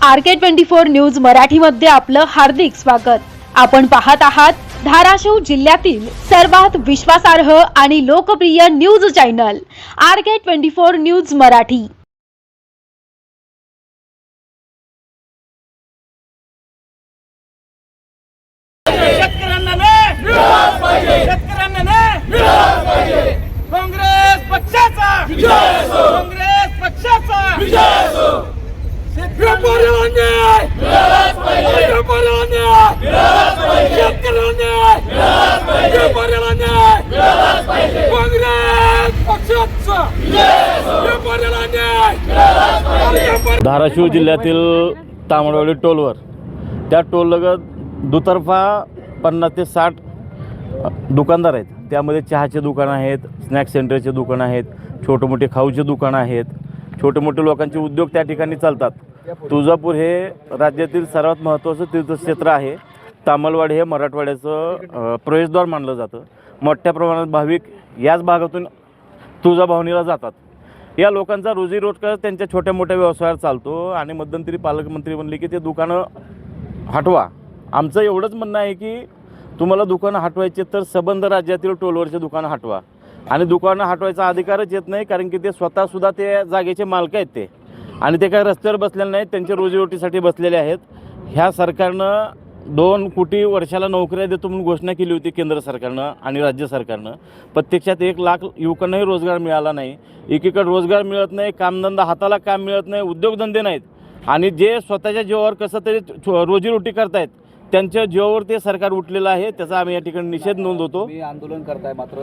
RK24 news मराठीमध्ये आपलं हार्दिक स्वागत। आपण पाहत आहात धाराशिव जिल्ह्यातील सर्वात विश्वासार्ह आणि लोकप्रिय news channel RK24 news Marathi. Congress पक्षाचा विजय असो, काँग्रेस पक्षाचा विजय असो। शेतकऱ्यांना अन्याय मिळालाच पाहिजे, शेतकऱ्यांना अन्याय मिळालाच पाहिजे, शेतकऱ्यांना अन्याय मिळालाच पाहिजे। काँग्रेस पक्षाचा विजय असो, शेतकऱ्यांना अन्याय मिळालाच पाहिजे। धाराशिव जिल्ह्यातील तामडवाडी टोलवर त्या टोललगत दुतर्फा 50 ते 60 दुकानदार आहेत। त्यामध्ये चहाचे दुकानं आहेत, स्नॅक्स सेंटरचे दुकानं आहेत, छोटे मोठे खाऊचे दुकानं आहेत, छोटे मोठे लोकांचे उद्योग त्या ठिकाणी चालतात। तुळजापूर हे राज्यातील सर्वात महत्त्वाचं तीर्थक्षेत्र आहे। तामलवाडी हे मराठवाड्याचं प्रवेशद्वार मानलं जातं। मोठ्या प्रमाणात भाविक याच भागातून तुळजाभवानीला जातात। या लोकांचा रोजीरोजगार त्यांच्या छोट्या मोठ्या व्यवसायावर चालतो आणि मध्यंतरी पालकमंत्री म्हणले की ते दुकानं हटवा। आमचं एवढंच म्हणणं आहे की तुम्हाला दुकानं हटवायचे तर संबंध राज्यातील टोलवरचे दुकानं हटवा। आणि दुकानं हटवायचा अधिकारच येत नाही, कारण की ते स्वतःसुद्धा ते जागेचे मालक आहेत ते, आणि ते काय रस्त्यावर बसलेले नाहीत, त्यांच्या रोजीरोटीसाठी बसलेले आहेत। ह्या सरकारनं 2 कोटी वर्षाला नोकऱ्या देतो म्हणून घोषणा केली होती केंद्र सरकारनं आणि राज्य सरकारनं। प्रत्यक्षात 1 लाख युवकांनाही रोजगार मिळाला नाही। एकीकडे रोजगार मिळत नाही, कामधंदा हाताला काम मिळत नाही, उद्योगधंदे नाहीत, आणि जे स्वतःच्या जीवावर कसं तरी रोजीरोटी करतायत त्यांच्या जीवावर ते सरकार उठलेलं आहे। त्याचा आम्ही या ठिकाणी निषेध नोंदवतो। मी आंदोलन करताय, मात्र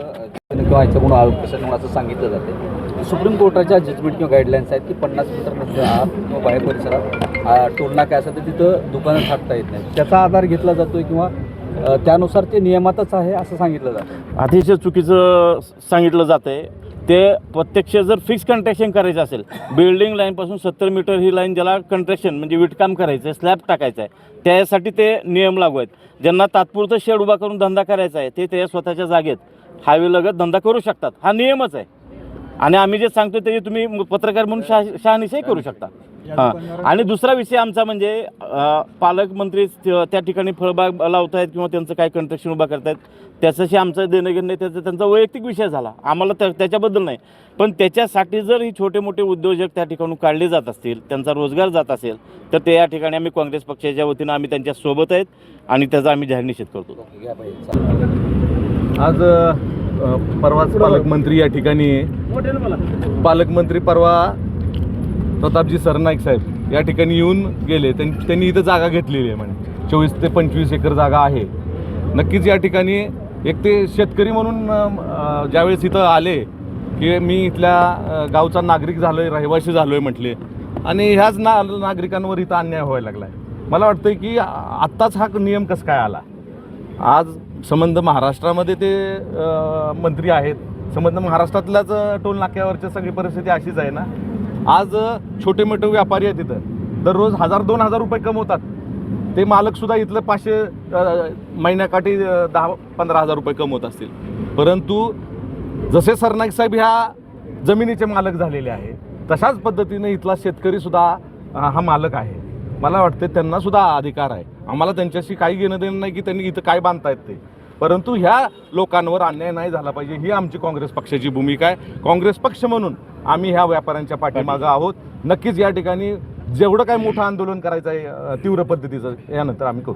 ह्याच्याकडून आरोप असं सांगितलं जाते। सुप्रीम कोर्टाच्या जजमेंट किंवा गाईडलाईन्स आहेत की 50 मीटर आत किंवा बाहेर परिसरात टोलनाका असेल तर तिथं दुकानं थाटता येत नाही, त्याचा आधार घेतला जातोय किंवा त्यानुसार ते नियमातच आहे असं सांगितलं जातं। अतिशय चुकीचं सांगितलं जातं आहे। ते प्रत्यक्ष जर फिक्स कंट्रॅक्शन करायचं असेल, बिल्डिंग लाईनपासून 70 मीटर ही लाईन ज्याला कंट्रॅक्शन म्हणजे विटकाम करायचं आहे, स्लॅब टाकायचं आहे, त्यासाठी ते नियम लागू आहेत। ज्यांना तात्पुरतं शेड उभा करून धंदा करायचा आहे ते स्वतःच्या जागेत हायवेलगत धंदा करू शकतात, हा नियमच आहे। आणि आम्ही जे सांगतो ते तुम्ही पत्रकार म्हणून शहानिशाही करू शकता। हां, आणि दुसरा विषय आमचा म्हणजे पालकमंत्री त्या ठिकाणी फळबाग लावत आहेत किंवा त्यांचं काय कंट्रक्शन उभा करतायत, त्याच्याशी आमचं देणं घेणं त्यांचा वैयक्तिक विषय झाला, आम्हाला त्याच्याबद्दल नाही। पण त्याच्यासाठी जर ही छोटे मोठे उद्योजक त्या ठिकाणून काढले जात असतील, त्यांचा रोजगार जात असेल, तर ते या ठिकाणी आम्ही काँग्रेस पक्षाच्या वतीनं आम्ही त्यांच्या सोबत आहेत आणि त्याचा आम्ही जाहीर निषेध करतो। आज परवाच पालकमंत्री या ठिकाणी पालकमंत्री परवा प्रतापजी सरनाईक साहेब या ठिकाणी येऊन गेले। त्यांनी इथं जागा घेतलेली आहे, म्हणजे 24 ते 25 एकर जागा आहे। नक्कीच या ठिकाणी एक ते शेतकरी म्हणून ज्यावेळेस इथं आले की मी इथल्या गावचा नागरिक झालो आहे, रहिवासी झालो आहे म्हटले, आणि ह्याच नागरिकांवर इथं अन्याय व्हायला लागला आहे। मला वाटतं की आत्ताच हा नियम कसं काय आला। आज संबंध महाराष्ट्रामध्ये ते मंत्री आहेत, संबंध महाराष्ट्रातल्याच टोल नाक्यावरच्या सगळी परिस्थिती अशीच आहे ना। आज छोटे मोठे व्यापारी आहेत, तिथं दररोज 1000-2000 रुपये कमवतात। ते मालकसुद्धा इथलं 500 महिन्याकाठी 10-15 हजार रुपये कमवत असतील। परंतु जसे सरनाईक साहेब ह्या जमिनीचे मालक झालेले आहेत, तशाच पद्धतीने इथला शेतकरीसुद्धा हा मालक आहे। मला वाटते त्यांनासुद्धा अधिकार आहे। आम्हाला त्यांच्याशी काही घेणं देणं नाही की त्यांनी इथं काय बांधतायत ते, परंतु ह्या लोकांवर अन्याय नाही झाला पाहिजे, ही आमची काँग्रेस पक्षाची भूमिका आहे। काँग्रेस पक्ष म्हणून आम्ही ह्या व्यापाऱ्यांच्या पाठीमागं आहोत। नक्कीच या ठिकाणी जेवढं काय मोठं आंदोलन करायचं आहे तीव्र पद्धतीचं, यानंतर आम्ही करू।